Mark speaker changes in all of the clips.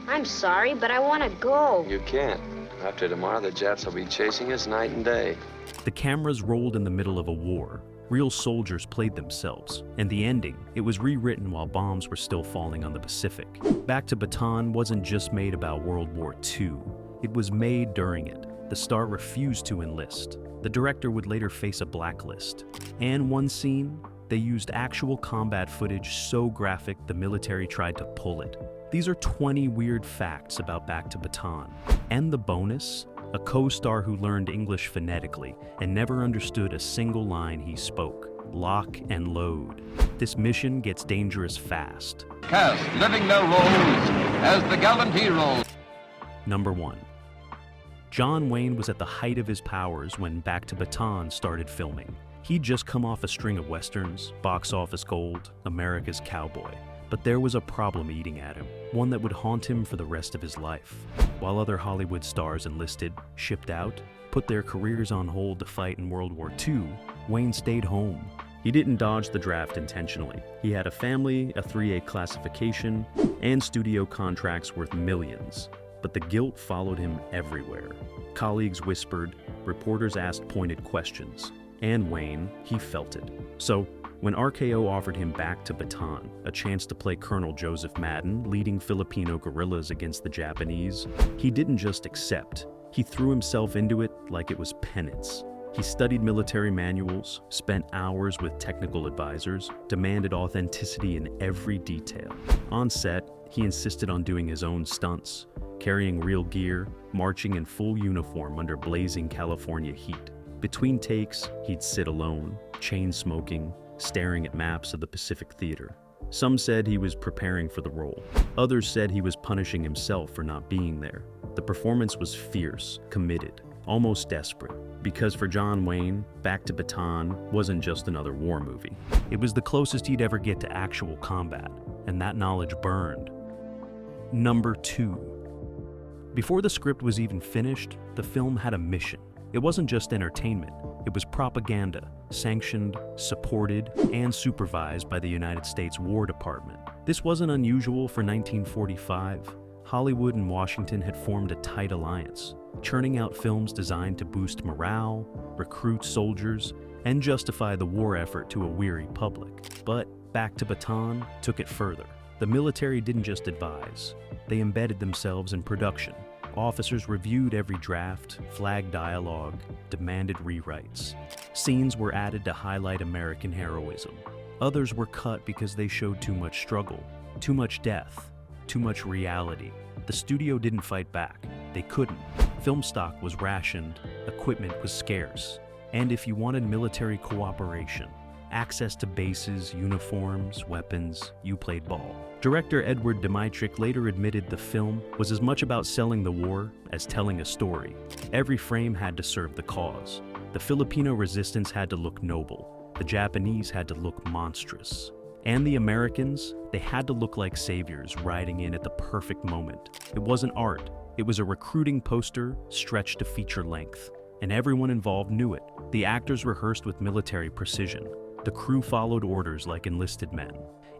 Speaker 1: I'm sorry, but I want to go.
Speaker 2: You can't. After tomorrow, the Japs will be chasing us night and day.
Speaker 3: The cameras rolled in the middle of a war. Real soldiers played themselves, and the ending, it was rewritten while bombs were still falling on the Pacific. Back to Bataan wasn't just made about World War II. It was made during it. The star refused to enlist. The director would later face a blacklist. And one scene, they used actual combat footage so graphic the military tried to pull it. These are 20 weird facts about Back to Bataan. And the bonus? A co-star who learned English phonetically and never understood a single line he spoke. Lock and load. This mission gets dangerous fast.
Speaker 4: Cast living their roles as the gallant heroes.
Speaker 3: Number 1. John Wayne was at the height of his powers when Back to Bataan started filming. He'd just come off a string of westerns, box office gold, America's cowboy. But there was a problem eating at him, one that would haunt him for the rest of his life. While other Hollywood stars enlisted, shipped out, put their careers on hold to fight in World War II, Wayne stayed home. He didn't dodge the draft intentionally. He had a family, a 3A classification, and studio contracts worth millions. But the guilt followed him everywhere. Colleagues whispered, reporters asked pointed questions. And Wayne, he felt it. So, when RKO offered him Back to Bataan, a chance to play Colonel Joseph Madden, leading Filipino guerrillas against the Japanese, he didn't just accept. He threw himself into it like it was penance. He studied military manuals, spent hours with technical advisors, demanded authenticity in every detail. On set, he insisted on doing his own stunts, carrying real gear, marching in full uniform under blazing California heat. Between takes, he'd sit alone, chain smoking, staring at maps of the Pacific Theater. Some said he was preparing for the role. Others said he was punishing himself for not being there. The performance was fierce, committed, almost desperate. Because for John Wayne, Back to Bataan wasn't just another war movie. It was the closest he'd ever get to actual combat, and that knowledge burned. Number 2. Before the script was even finished, the film had a mission. It wasn't just entertainment, it was propaganda, sanctioned, supported, and supervised by the United States War Department. This wasn't unusual for 1945. Hollywood and Washington had formed a tight alliance, churning out films designed to boost morale, recruit soldiers, and justify the war effort to a weary public. But Back to Bataan took it further. The military didn't just advise, they embedded themselves in production. Officers reviewed every draft, flagged dialogue, demanded rewrites. Scenes were added to highlight American heroism. Others were cut because they showed too much struggle, too much death, too much reality. The studio didn't fight back. They couldn't. Film stock was rationed, equipment was scarce. And if you wanted military cooperation, access to bases, uniforms, weapons, you played ball. Director Edward Dmytryk later admitted the film was as much about selling the war as telling a story. Every frame had to serve the cause. The Filipino resistance had to look noble. The Japanese had to look monstrous. And the Americans, they had to look like saviors riding in at the perfect moment. It wasn't art. It was a recruiting poster stretched to feature length. And everyone involved knew it. The actors rehearsed with military precision. The crew followed orders like enlisted men.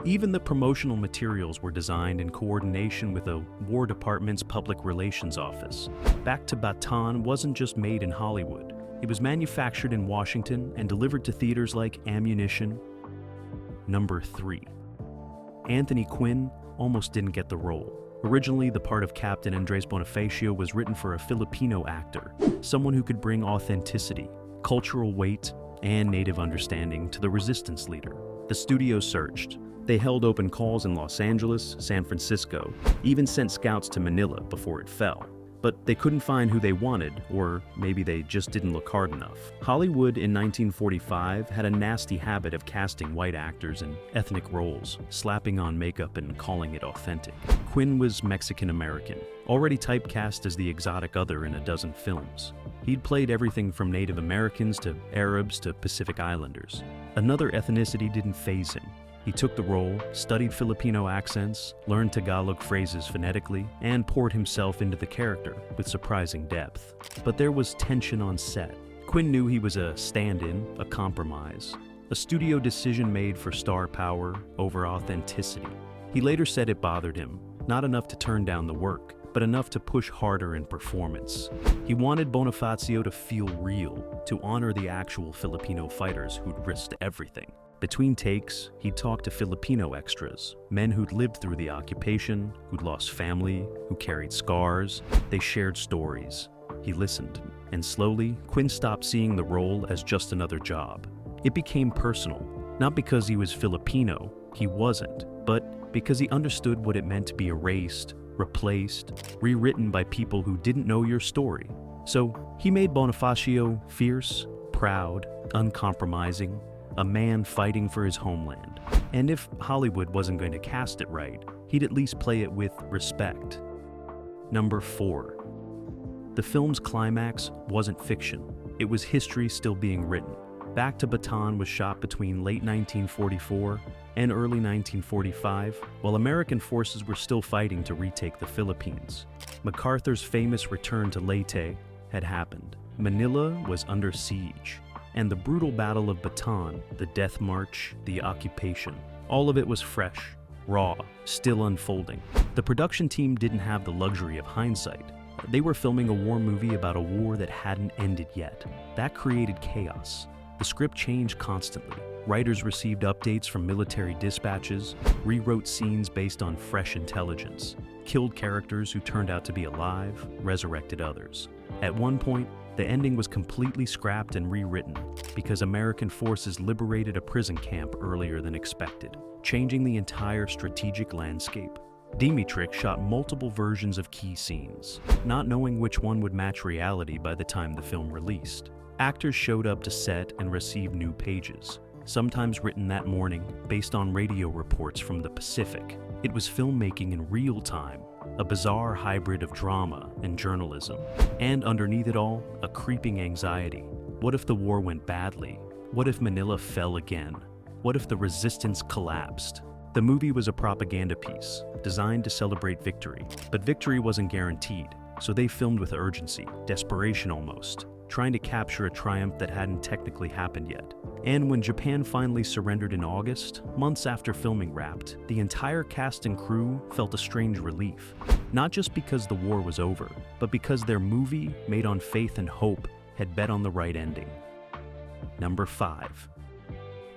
Speaker 3: Even the promotional materials were designed in coordination with the War Department's Public Relations Office. Back to Bataan wasn't just made in Hollywood. It was manufactured in Washington and delivered to theaters like Ammunition. Number 3. Anthony Quinn almost didn't get the role. Originally, the part of Captain Andres Bonifacio was written for a Filipino actor, someone who could bring authenticity, cultural weight, and native understanding to the resistance leader. The studio searched. They held open calls in Los Angeles, San Francisco, even sent scouts to Manila before it fell. But they couldn't find who they wanted, or maybe they just didn't look hard enough. Hollywood in 1945 had a nasty habit of casting white actors in ethnic roles, slapping on makeup and calling it authentic. Quinn was Mexican-American, already typecast as the exotic other in a dozen films. He'd played everything from Native Americans to Arabs to Pacific Islanders. Another ethnicity didn't faze him. He took the role, studied Filipino accents, learned Tagalog phrases phonetically, and poured himself into the character with surprising depth. But there was tension on set. Quinn knew he was a stand-in, a compromise, a studio decision made for star power over authenticity. He later said it bothered him. not enough to turn down the work, but enough to push harder in performance. He wanted Bonifacio to feel real, to honor the actual Filipino fighters who'd risked everything. Between takes, he'd talk to Filipino extras, men who'd lived through the occupation, who'd lost family, who carried scars. They shared stories. He listened, and slowly, Quinn stopped seeing the role as just another job. It became personal, not because he was Filipino, he wasn't, but because he understood what it meant to be erased, replaced, rewritten by people who didn't know your story. So he made Bonifacio fierce, proud, uncompromising, a man fighting for his homeland. And if Hollywood wasn't going to cast it right, he'd at least play it with respect. Number 4. The film's climax wasn't fiction. It was history still being written. Back to Bataan was shot between late 1944 and early 1945, while American forces were still fighting to retake the Philippines. MacArthur's famous return to Leyte had happened. Manila was under siege, and the brutal Battle of Bataan, the Death March, the occupation, all of it was fresh, raw, still unfolding. The production team didn't have the luxury of hindsight. They were filming a war movie about a war that hadn't ended yet. That created chaos. The script changed constantly. Writers received updates from military dispatches, rewrote scenes based on fresh intelligence, killed characters who turned out to be alive, resurrected others. At one point, the ending was completely scrapped and rewritten because American forces liberated a prison camp earlier than expected, changing the entire strategic landscape. Dmytryk shot multiple versions of key scenes, not knowing which one would match reality by the time the film released. Actors showed up to set and received new pages, sometimes written that morning based on radio reports from the Pacific. It was filmmaking in real time, a bizarre hybrid of drama and journalism. And underneath it all, a creeping anxiety. What if the war went badly? What if Manila fell again? What if the resistance collapsed? The movie was a propaganda piece, designed to celebrate victory. But victory wasn't guaranteed, so they filmed with urgency, desperation almost, trying to capture a triumph that hadn't technically happened yet. And when Japan finally surrendered in August, months after filming wrapped, the entire cast and crew felt a strange relief. Not just because the war was over, but because their movie, made on faith and hope, had bet on the right ending. Number 5.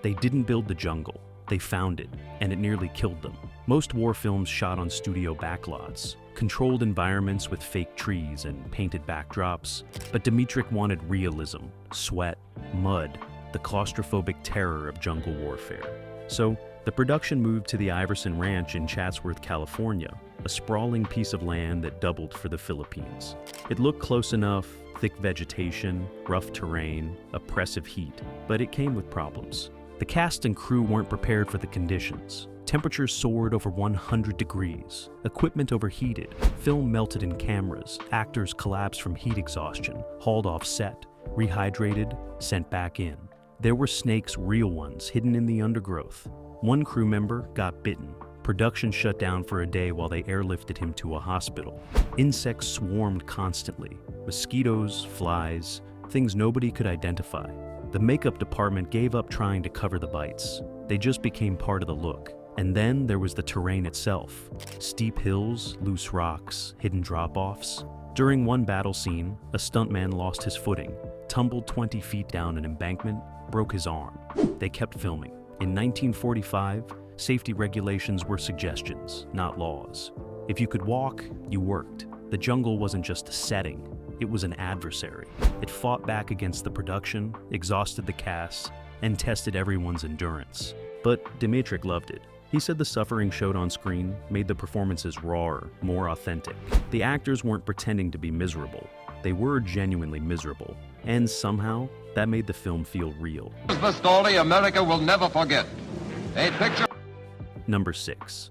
Speaker 3: They didn't build the jungle. They found it, and it nearly killed them. Most war films shot on studio backlots, controlled environments with fake trees and painted backdrops, but Dmytryk wanted realism, sweat, mud, the claustrophobic terror of jungle warfare. So, the production moved to the Iverson Ranch in Chatsworth, California, a sprawling piece of land that doubled for the Philippines. It looked close enough, thick vegetation, rough terrain, oppressive heat, but it came with problems. The cast and crew weren't prepared for the conditions. Temperatures soared over 100 degrees. Equipment overheated. Film melted in cameras. Actors collapsed from heat exhaustion, hauled off set, rehydrated, sent back in. There were snakes, real ones, hidden in the undergrowth. One crew member got bitten. Production shut down for a day while they airlifted him to a hospital. Insects swarmed constantly. Mosquitoes, flies, things nobody could identify. The makeup department gave up trying to cover the bites. They just became part of the look. And then there was the terrain itself. Steep hills, loose rocks, hidden drop-offs. During one battle scene, a stuntman lost his footing, tumbled 20 feet down an embankment, broke his arm. They kept filming. In 1945, safety regulations were suggestions, not laws. If you could walk, you worked. The jungle wasn't just a setting. It was an adversary. It fought back against the production, exhausted the cast, and tested everyone's endurance. But Dmytryk loved it. He said the suffering showed on screen made the performances rawer, more authentic. The actors weren't pretending to be miserable. They were genuinely miserable. And somehow, that made the film feel real.
Speaker 4: This is the story America will never forget. A picture.
Speaker 3: Number 6.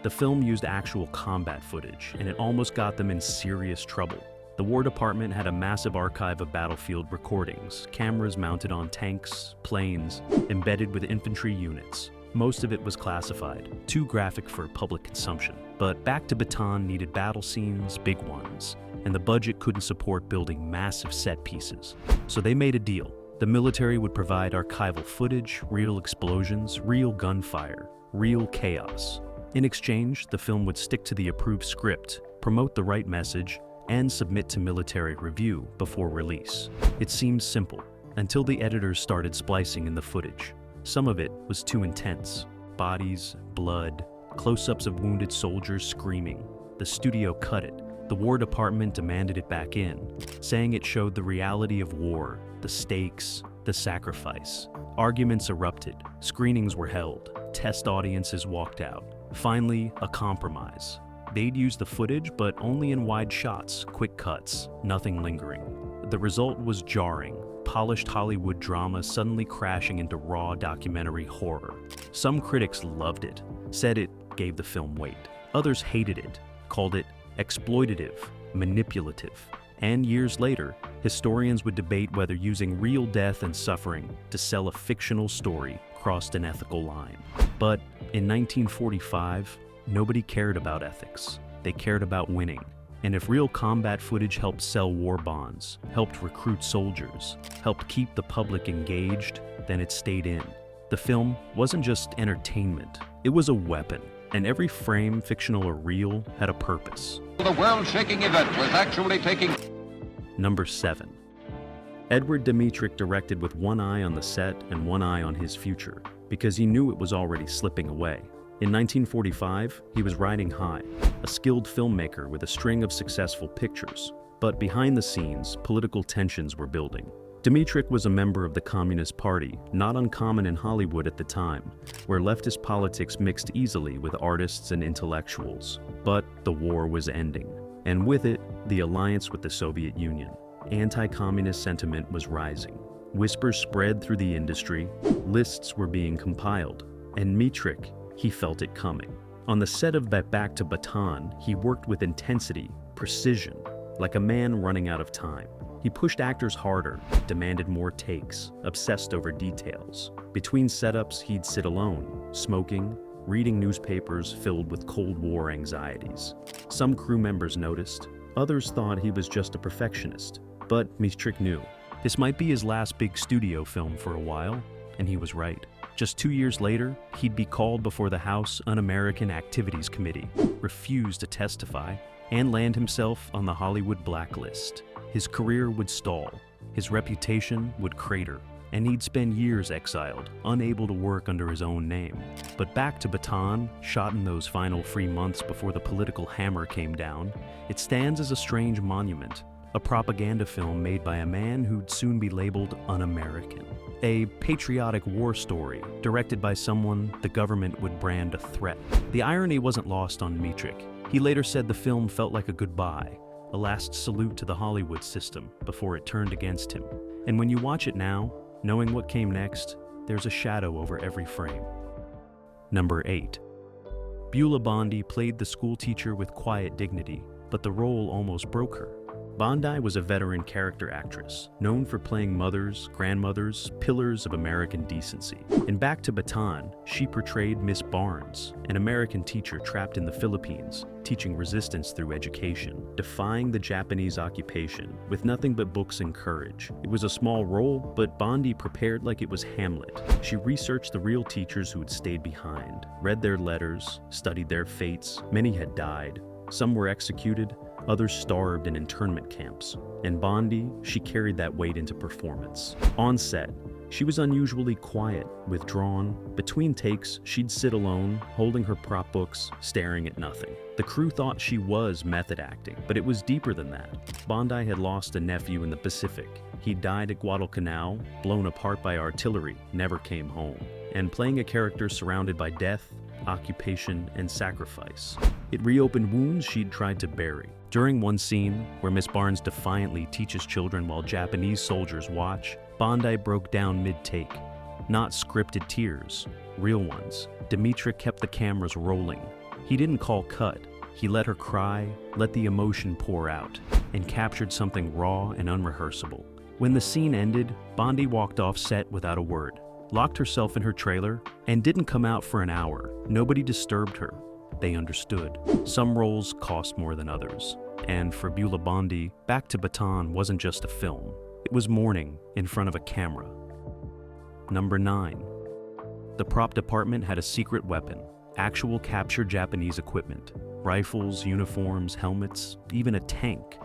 Speaker 3: The film used actual combat footage, and it almost got them in serious trouble. The War Department had a massive archive of battlefield recordings, cameras mounted on tanks, planes, embedded with infantry units. Most of it was classified, too graphic for public consumption. But Back to Bataan needed battle scenes, big ones, and the budget couldn't support building massive set pieces. So they made a deal. The military would provide archival footage, real explosions, real gunfire, real chaos. In exchange, the film would stick to the approved script, promote the right message, and submit to military review before release. It seemed simple, until the editors started splicing in the footage. Some of it was too intense. Bodies, blood, close-ups of wounded soldiers screaming. The studio cut it. The War Department demanded it back in, saying it showed the reality of war, the stakes, the sacrifice. Arguments erupted. Screenings were held. Test audiences walked out. Finally, a compromise. They'd use the footage, but only in wide shots, quick cuts, nothing lingering. The result was jarring. Polished Hollywood drama suddenly crashing into raw documentary horror. Some critics loved it, said it gave the film weight. Others hated it, called it exploitative, manipulative. And years later, historians would debate whether using real death and suffering to sell a fictional story crossed an ethical line. But in 1945, nobody cared about ethics. They cared about winning. And if real combat footage helped sell war bonds, helped recruit soldiers, helped keep the public engaged, then it stayed in. The film wasn't just entertainment, it was a weapon. And every frame, fictional or real, had a purpose.
Speaker 4: The world-shaking event was actually taking...
Speaker 3: Number 7. Edward Dmytryk directed with one eye on the set and one eye on his future, because he knew it was already slipping away. In 1945, he was riding high, a skilled filmmaker with a string of successful pictures. But behind the scenes, political tensions were building. Dmytryk was a member of the Communist Party, not uncommon in Hollywood at the time, where leftist politics mixed easily with artists and intellectuals. But the war was ending, and with it, the alliance with the Soviet Union. Anti-communist sentiment was rising. Whispers spread through the industry, lists were being compiled, and Dmytryk, he felt it coming. On the set of Back to Bataan, he worked with intensity, precision, like a man running out of time. He pushed actors harder, demanded more takes, obsessed over details. Between setups, he'd sit alone, smoking, reading newspapers filled with Cold War anxieties. Some crew members noticed, others thought he was just a perfectionist. But Dmytryk knew. This might be his last big studio film for a while, and he was right. Just 2 years later, he'd be called before the House Un-American Activities Committee, refuse to testify, and land himself on the Hollywood blacklist. His career would stall, his reputation would crater, and he'd spend years exiled, unable to work under his own name. But Back to Bataan, shot in those final 3 months before the political hammer came down, it stands as a strange monument, a propaganda film made by a man who'd soon be labeled un-American. A patriotic war story, directed by someone the government would brand a threat. The irony wasn't lost on Dmytryk. He later said the film felt like a goodbye, a last salute to the Hollywood system before it turned against him. And when you watch it now, knowing what came next, there's a shadow over every frame. Number 8. Bula Bondi played the schoolteacher with quiet dignity, but the role almost broke her. Bondi was a veteran character actress, known for playing mothers, grandmothers, pillars of American decency. In Back to Bataan, she portrayed Miss Barnes, an American teacher trapped in the Philippines, teaching resistance through education, defying the Japanese occupation, with nothing but books and courage. It was a small role, but Bondi prepared like it was Hamlet. She researched the real teachers who had stayed behind, read their letters, studied their fates. Many had died. Some were executed, others starved in internment camps. And Bondi, she carried that weight into performance. On set, she was unusually quiet, withdrawn. Between takes, she'd sit alone, holding her prop books, staring at nothing. The crew thought she was method acting, but it was deeper than that. Bondi had lost a nephew in the Pacific. He died at Guadalcanal, blown apart by artillery, never came home. And playing a character surrounded by death, occupation, and sacrifice. It reopened wounds she'd tried to bury. During one scene, where Miss Barnes defiantly teaches children while Japanese soldiers watch, Bondi broke down mid-take. Not scripted tears, real ones. Dmytryk kept the cameras rolling. He didn't call cut. He let her cry, let the emotion pour out, and captured something raw and unrehearsable. When the scene ended, Bondi walked off set without a word, locked herself in her trailer, and didn't come out for an hour. Nobody disturbed her. They understood. Some roles cost more than others. And for Bula Bondi, Back to Bataan wasn't just a film. It was mourning in front of a camera. Number 9. The prop department had a secret weapon, actual captured Japanese equipment. Rifles, uniforms, helmets, even a tank.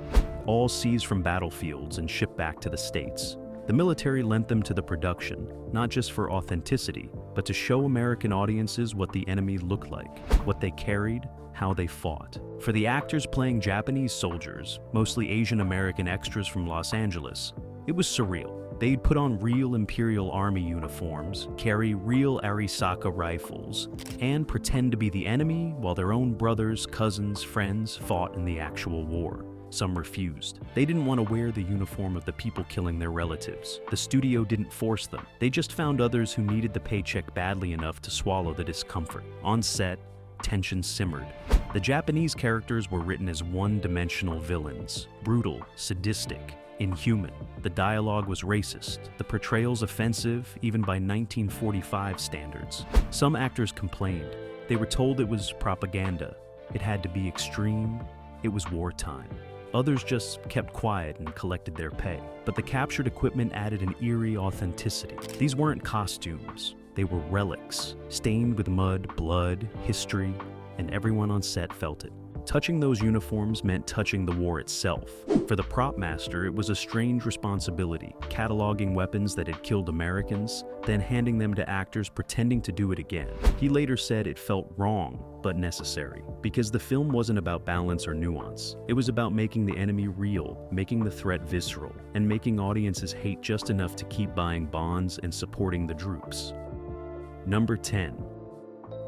Speaker 3: All seized from battlefields and shipped back to the States. The military lent them to the production, not just for authenticity, but to show American audiences what the enemy looked like, what they carried, how they fought. For the actors playing Japanese soldiers, mostly Asian American extras from Los Angeles, it was surreal. They'd put on real Imperial Army uniforms, carry real Arisaka rifles, and pretend to be the enemy while their own brothers, cousins, friends fought in the actual war. Some refused. They didn't want to wear the uniform of the people killing their relatives. The studio didn't force them. They just found others who needed the paycheck badly enough to swallow the discomfort. On set, tension simmered. The Japanese characters were written as one-dimensional villains, brutal, sadistic, inhuman. The dialogue was racist, the portrayals offensive even by 1945 standards. Some actors complained. They were told it was propaganda. It had to be extreme. It was wartime. Others just kept quiet and collected their pay. But the captured equipment added an eerie authenticity. These weren't costumes. They were relics, stained with mud, blood, history, and everyone on set felt it. Touching those uniforms meant touching the war itself. For the prop master, it was a strange responsibility, cataloging weapons that had killed Americans, then handing them to actors pretending to do it again. He later said it felt wrong, but necessary, because the film wasn't about balance or nuance. It was about making the enemy real, making the threat visceral, and making audiences hate just enough to keep buying bonds and supporting the troops. Number 10.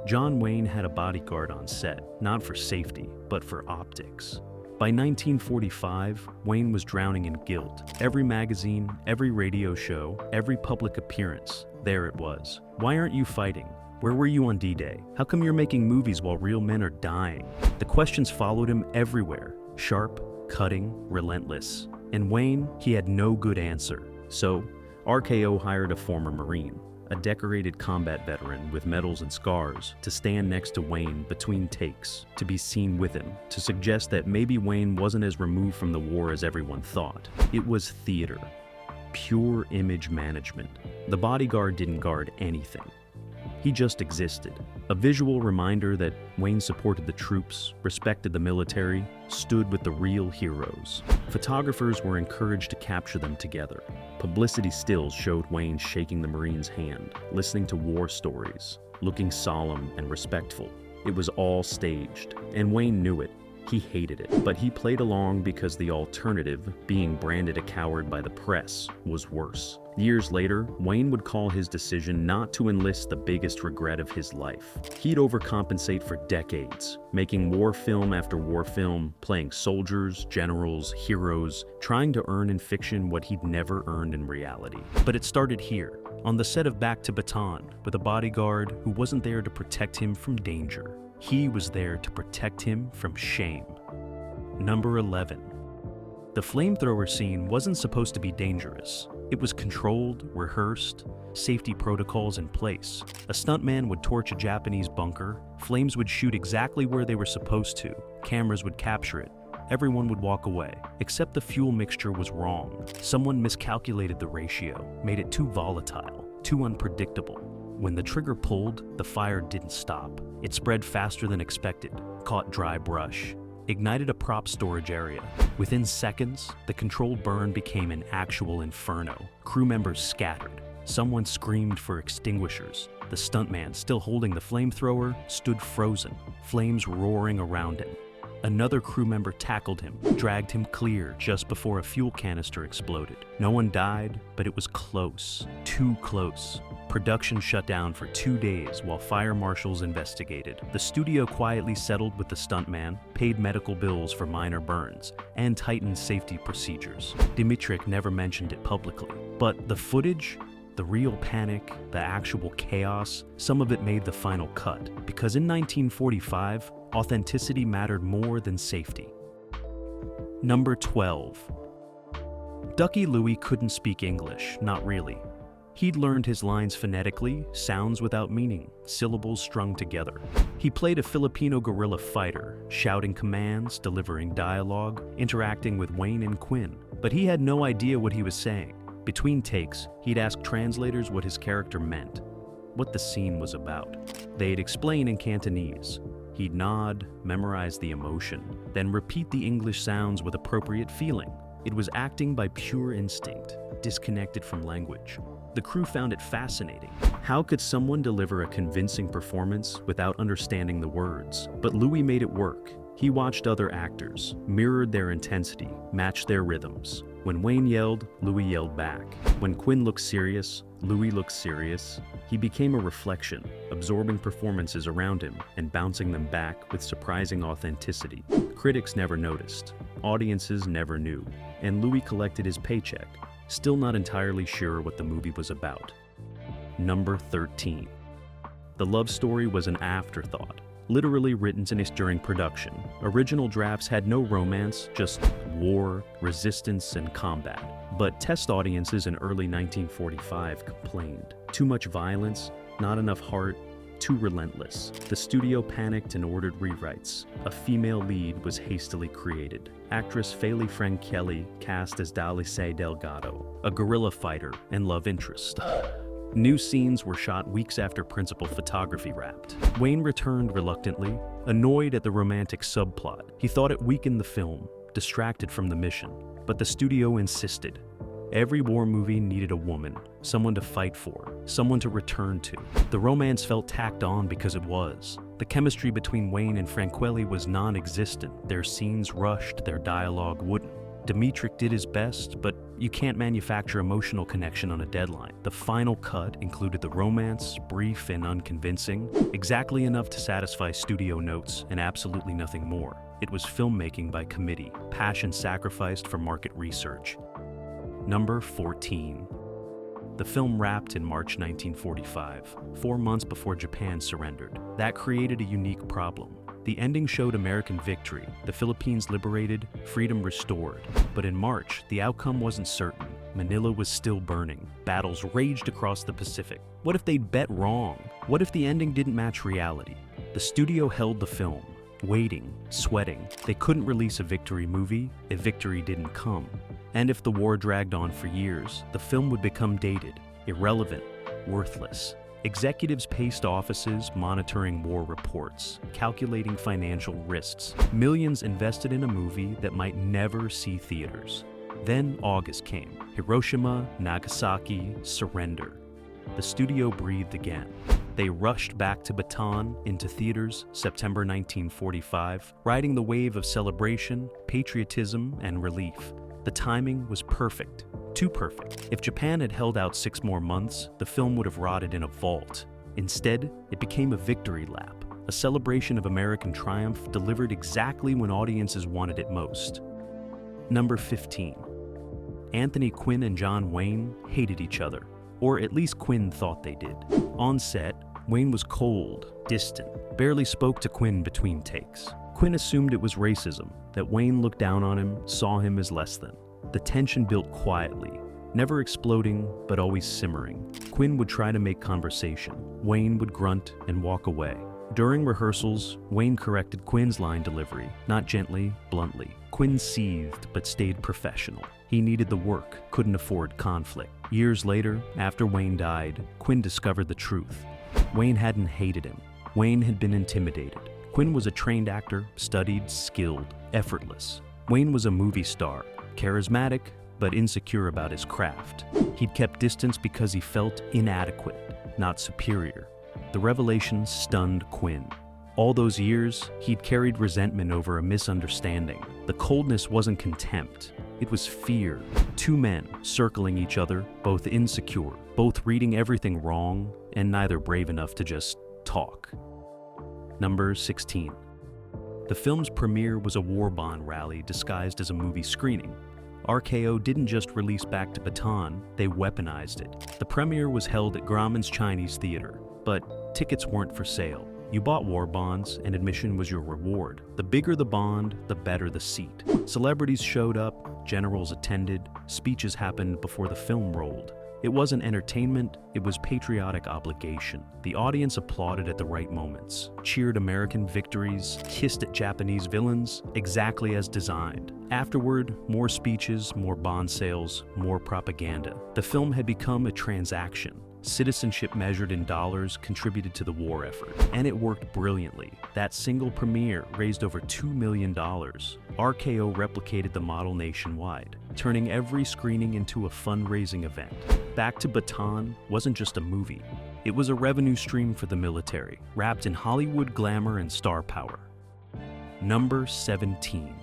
Speaker 3: John Wayne had a bodyguard on set, not for safety, but for optics. By 1945, Wayne was drowning in guilt. Every magazine, every radio show, every public appearance, there it was. Why aren't you fighting? Where were you on D-Day? How come you're making movies while real men are dying? The questions followed him everywhere. Sharp, cutting, relentless. And Wayne, he had no good answer. So, RKO hired a former Marine, a decorated combat veteran with medals and scars, to stand next to Wayne between takes, to be seen with him, to suggest that maybe Wayne wasn't as removed from the war as everyone thought. It was theater. Pure image management. The bodyguard didn't guard anything. He just existed. A visual reminder that Wayne supported the troops, respected the military, stood with the real heroes. Photographers were encouraged to capture them together. Publicity stills showed Wayne shaking the Marine's hand, listening to war stories, looking solemn and respectful. It was all staged, and Wayne knew it. He hated it, but he played along because the alternative, being branded a coward by the press, was worse. Years later, Wayne would call his decision not to enlist the biggest regret of his life. He'd overcompensate for decades, making war film after war film, playing soldiers, generals, heroes, trying to earn in fiction what he'd never earned in reality. But it started here, on the set of Back to Bataan, with a bodyguard who wasn't there to protect him from danger. He was there to protect him from shame. Number 11. The flamethrower scene wasn't supposed to be dangerous. It was controlled, rehearsed, safety protocols in place. A stuntman would torch a Japanese bunker, flames would shoot exactly where they were supposed to, cameras would capture it, everyone would walk away. Except the fuel mixture was wrong. Someone miscalculated the ratio, made it too volatile, too unpredictable. When the trigger pulled, the fire didn't stop. It spread faster than expected, caught dry brush, ignited a prop storage area. Within seconds, the controlled burn became an actual inferno. Crew members scattered. Someone screamed for extinguishers. The stuntman, still holding the flamethrower, stood frozen, flames roaring around him. Another crew member tackled him, dragged him clear just before a fuel canister exploded. No one died, but it was close, too close. Production shut down for 2 days while fire marshals investigated. The studio quietly settled with the stuntman, paid medical bills for minor burns, and tightened safety procedures. Dmytryk never mentioned it publicly. But the footage, the real panic, the actual chaos, some of it made the final cut. Because in 1945, authenticity mattered more than safety. Number 12. Ducky Louie couldn't speak English, not really. He'd learned his lines phonetically, sounds without meaning, syllables strung together. He played a Filipino guerrilla fighter, shouting commands, delivering dialogue, interacting with Wayne and Quinn. But he had no idea what he was saying. Between takes, he'd ask translators what his character meant, what the scene was about. They'd explain in Cantonese. He'd nod, memorize the emotion, then repeat the English sounds with appropriate feeling. It was acting by pure instinct, disconnected from language. The crew found it fascinating. How could someone deliver a convincing performance without understanding the words? But Louie made it work. He watched other actors, mirrored their intensity, matched their rhythms. When Wayne yelled, Louie yelled back. When Quinn looked serious, Louie looked serious. He became a reflection, absorbing performances around him and bouncing them back with surprising authenticity. Critics never noticed, audiences never knew, and Louie collected his paycheck, still not entirely sure what the movie was about. Number 13. The love story was an afterthought, literally written during production. Original drafts had no romance, just war, resistance, and combat. But test audiences in early 1945 complained. Too much violence, not enough heart, too relentless. The studio panicked and ordered rewrites. A female lead was hastily created. Actress Feli Franchelli cast as Dalice Delgado, a guerrilla fighter and love interest. New scenes were shot weeks after principal photography wrapped. Wayne returned reluctantly, annoyed at the romantic subplot. He thought it weakened the film, distracted from the mission. But the studio insisted. Every war movie needed a woman, someone to fight for, someone to return to. The romance felt tacked on because it was. The chemistry between Wayne and Franchelli was non-existent. Their scenes rushed, their dialogue wouldn't. Dmytryk did his best, but you can't manufacture emotional connection on a deadline. The final cut included the romance, brief and unconvincing, exactly enough to satisfy studio notes and absolutely nothing more. It was filmmaking by committee, passion sacrificed for market research. Number 14. The film wrapped in March 1945, 4 months before Japan surrendered. That created a unique problem. The ending showed American victory, the Philippines liberated, freedom restored. But in March, the outcome wasn't certain. Manila was still burning. Battles raged across the Pacific. What if they'd bet wrong? What if the ending didn't match reality? The studio held the film, waiting, sweating. They couldn't release a victory movie if victory didn't come. And if the war dragged on for years, the film would become dated, irrelevant, worthless. Executives paced offices, monitoring war reports, calculating financial risks. Millions invested in a movie that might never see theaters. Then August came. Hiroshima, Nagasaki, surrender. The studio breathed again. They rushed back to Bataan into theaters September 1945, riding the wave of celebration, patriotism, and relief. The timing was perfect. Too perfect. If Japan had held out 6 more months, the film would have rotted in a vault. Instead, it became a victory lap, a celebration of American triumph delivered exactly when audiences wanted it most. Number 15. Anthony Quinn and John Wayne hated each other, or at least Quinn thought they did. On set, Wayne was cold, distant, barely spoke to Quinn between takes. Quinn assumed it was racism, that Wayne looked down on him, saw him as less than. The tension built quietly, never exploding, but always simmering. Quinn would try to make conversation. Wayne would grunt and walk away. During rehearsals, Wayne corrected Quinn's line delivery, not gently, bluntly. Quinn seethed, but stayed professional. He needed the work, couldn't afford conflict. Years later, after Wayne died, Quinn discovered the truth. Wayne hadn't hated him. Wayne had been intimidated. Quinn was a trained actor, studied, skilled, effortless. Wayne was a movie star, charismatic, but insecure about his craft. He'd kept distance because he felt inadequate, not superior. The revelation stunned Quinn. All those years, he'd carried resentment over a misunderstanding. The coldness wasn't contempt, it was fear. 2 men circling each other, both insecure, both reading everything wrong, and neither brave enough to just talk. Number 16. The film's premiere was a war bond rally disguised as a movie screening. RKO didn't just release Back to Bataan, they weaponized it. The premiere was held at Grauman's Chinese Theater, but tickets weren't for sale. You bought war bonds, and admission was your reward. The bigger the bond, the better the seat. Celebrities showed up, generals attended, speeches happened before the film rolled. It wasn't entertainment, it was patriotic obligation. The audience applauded at the right moments, cheered American victories, hissed at Japanese villains, exactly as designed. Afterward, more speeches, more bond sales, more propaganda. The film had become a transaction. Citizenship measured in dollars contributed to the war effort, and it worked brilliantly. That single premiere raised over $2 million. RKO replicated the model nationwide, turning every screening into a fundraising event. Back to Bataan wasn't just a movie. It was a revenue stream for the military, wrapped in Hollywood glamour and star power. Number 17.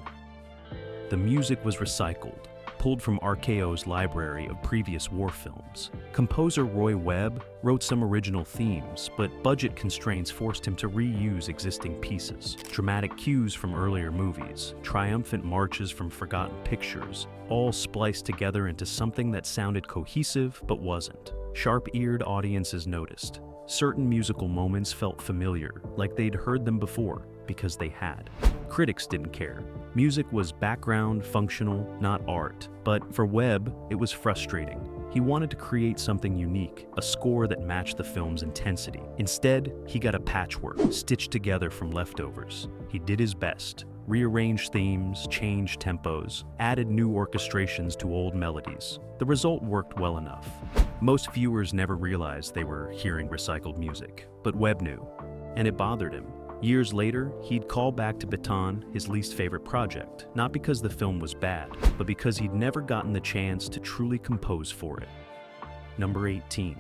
Speaker 3: The music was recycled, pulled from RKO's library of previous war films. Composer Roy Webb wrote some original themes, but budget constraints forced him to reuse existing pieces. Dramatic cues from earlier movies, triumphant marches from forgotten pictures, all spliced together into something that sounded cohesive but wasn't. Sharp-eared audiences noticed. Certain musical moments felt familiar, like they'd heard them before, because they had. Critics didn't care. Music was background, functional, not art. But for Webb, it was frustrating. He wanted to create something unique, a score that matched the film's intensity. Instead, he got a patchwork, stitched together from leftovers. He did his best, rearranged themes, changed tempos, added new orchestrations to old melodies. The result worked well enough. Most viewers never realized they were hearing recycled music, but Webb knew, and it bothered him. Years later, he'd call back to Bataan his least favorite project, not because the film was bad, but because he'd never gotten the chance to truly compose for it. Number 18.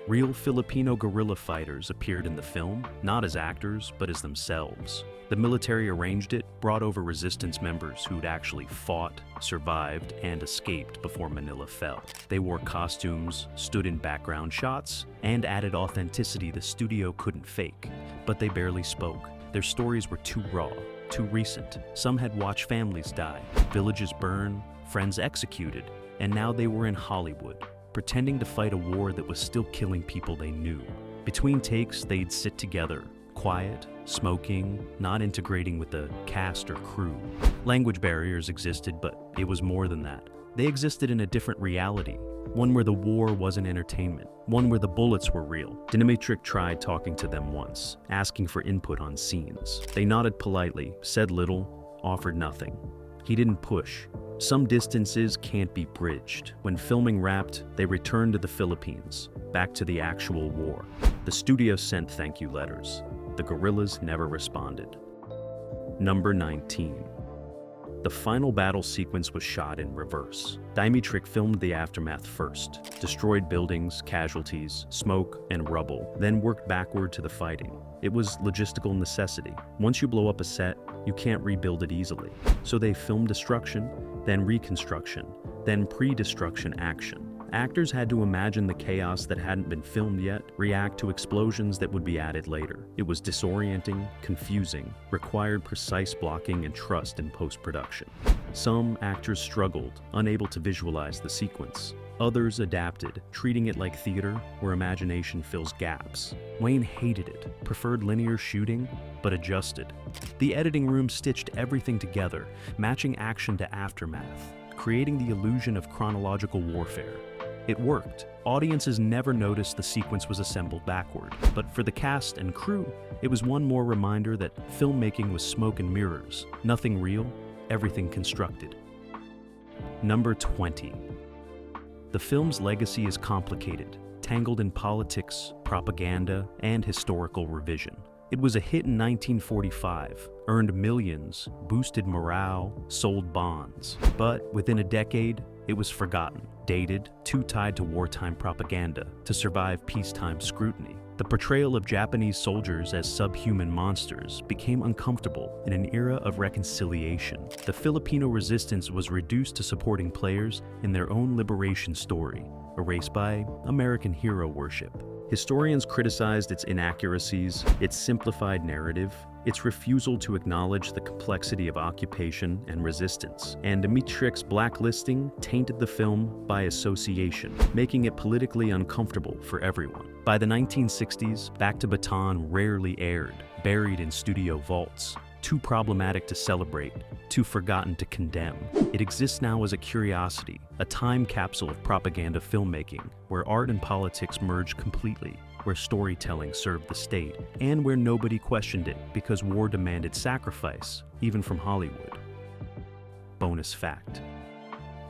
Speaker 3: Real Filipino guerrilla fighters appeared in the film, not as actors, but as themselves. The military arranged it, brought over resistance members who'd actually fought, survived, and escaped before Manila fell. They wore costumes, stood in background shots, and added authenticity the studio couldn't fake. But they barely spoke. Their stories were too raw, too recent. Some had watched families die, villages burn, friends executed, and now they were in Hollywood, pretending to fight a war that was still killing people they knew. Between takes, they'd sit together, quiet, smoking, not integrating with the cast or crew. Language barriers existed, but it was more than that. They existed in a different reality, one where the war wasn't entertainment, one where the bullets were real. Dinimitrik tried talking to them once, asking for input on scenes. They nodded politely, said little, offered nothing. He didn't push. Some distances can't be bridged. When filming wrapped, they returned to the Philippines, back to the actual war. The studio sent thank you letters. The guerrillas never responded. Number 19. The final battle sequence was shot in reverse. Dimitrick filmed the aftermath first, destroyed buildings, casualties, smoke, and rubble, then worked backward to the fighting. It was logistical necessity. Once you blow up a set, you can't rebuild it easily. So they filmed destruction, then reconstruction, then pre-destruction action. Actors had to imagine the chaos that hadn't been filmed yet, react to explosions that would be added later. It was disorienting, confusing, required precise blocking and trust in post-production. Some actors struggled, unable to visualize the sequence. Others adapted, treating it like theater where imagination fills gaps. Wayne hated it, preferred linear shooting, but adjusted. The editing room stitched everything together, matching action to aftermath, creating the illusion of chronological warfare. It worked. Audiences never noticed the sequence was assembled backward, but for the cast and crew, it was one more reminder that filmmaking was smoke and mirrors. Nothing real, everything constructed. Number 20. The film's legacy is complicated, tangled in politics, propaganda, and historical revision. It was a hit in 1945, earned millions, boosted morale, sold bonds. But within a decade, it was forgotten, dated, too tied to wartime propaganda to survive peacetime scrutiny. The portrayal of Japanese soldiers as subhuman monsters became uncomfortable in an era of reconciliation. The Filipino resistance was reduced to supporting players in their own liberation story, erased by American hero worship. Historians criticized its inaccuracies, its simplified narrative, its refusal to acknowledge the complexity of occupation and resistance, and Dimitrik's blacklisting tainted the film by association, making it politically uncomfortable for everyone. By the 1960s, Back to Bataan rarely aired, buried in studio vaults, too problematic to celebrate, too forgotten to condemn. It exists now as a curiosity, a time capsule of propaganda filmmaking, where art and politics merged completely, where storytelling served the state, and where nobody questioned it because war demanded sacrifice, even from Hollywood. Bonus fact: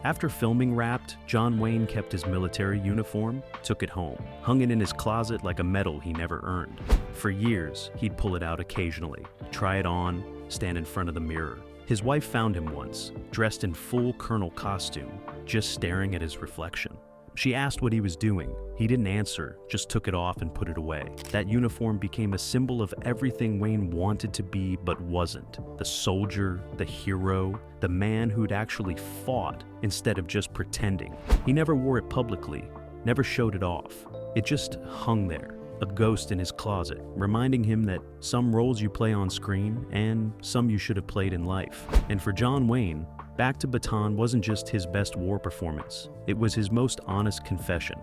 Speaker 3: After filming wrapped, John Wayne kept his military uniform, took it home, hung it in his closet like a medal he never earned. For years, he'd pull it out occasionally, try it on, stand in front of the mirror. His wife found him once, dressed in full colonel costume, just staring at his reflection. She asked what he was doing. He didn't answer, just took it off and put it away. That uniform became a symbol of everything Wayne wanted to be but wasn't. The soldier, the hero, the man who'd actually fought instead of just pretending. He never wore it publicly, never showed it off. It just hung there, a ghost in his closet, reminding him that some roles you play on screen and some you should have played in life. And for John Wayne, Back to Bataan wasn't just his best war performance, it was his most honest confession.